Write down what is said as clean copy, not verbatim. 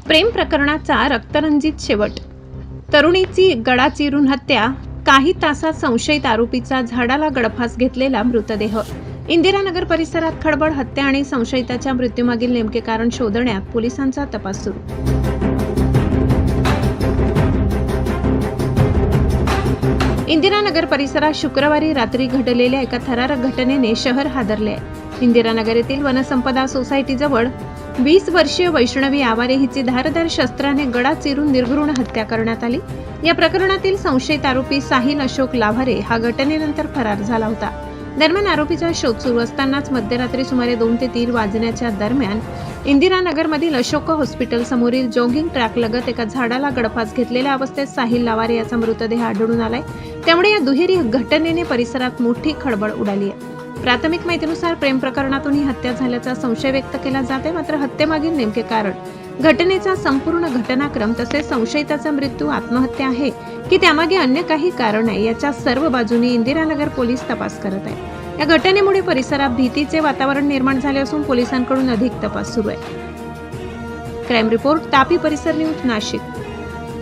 प्रेम प्रकरणाचा रक्तरंजित शेवट. तरुणीची गळा चिरून हत्या. काही तासात संशयित आरोपीचा झाडाला गळफास घेतलेला मृतदेह. इंदिरानगर परिसरात खळबळ. हत्या आणि संशयिताच्या मृत्यूमागील नेमके कारण शोधण्यात पोलिसांचा तपास सुरू. इंदिरानगर परिसरात शुक्रवारी रात्री घडलेल्या एका थरारक घटनेने शहर हादरले आहे. इंदिरानगर येथील वनसंपदा सोसायटीजवळ 20 वर्षीय वैष्णवी आवारे हिची धारदार शस्त्राने गळा चिरून निर्घृण हत्या करण्यात आली. या प्रकरणातील संशयित आरोपी साहिल अशोक लाव्हारे हा घटनेनंतर फरार झाला होता. दरम्यान आरोपीचा शोध सुरू असतानाच मध्यरात्री सुमारे 2 ते 3 वाजण्याच्या दरम्यान इंदिरानगरमधील अशोक हॉस्पिटल समोरील जॉगिंग ट्रॅक लगत एका झाडाला गळफास घेतलेल्या अवस्थेत साहिल लाव्हारे याचा मृतदेह आढळून आलाय. त्यामुळे या दुहेरी घटनेने परिसरात मोठी खळबळ उडाली आहे. प्राथमिक माहितीनुसार प्रेम प्रकरणातून ही हत्या झाल्याचा संशय व्यक्त केला जाते. मात्र हत्येमागील नेमके कारण, घटनेचा संपूर्ण घटनाक्रम तसेच संशयिताचा मृत्यू आत्महत्या आहे की त्यामागे अन्य काही कारण आहे याच्या सर्व बाजूंनी इंदिरानगर पोलीस तपास करत आहेत. या घटनेमुळे परिसरात भीतीचे वातावरण निर्माण झाले असून पोलिसांकडून अधिक तपास सुरू आहे. क्राईम रिपोर्ट, तापी परिसर न्यूज, नाशिक.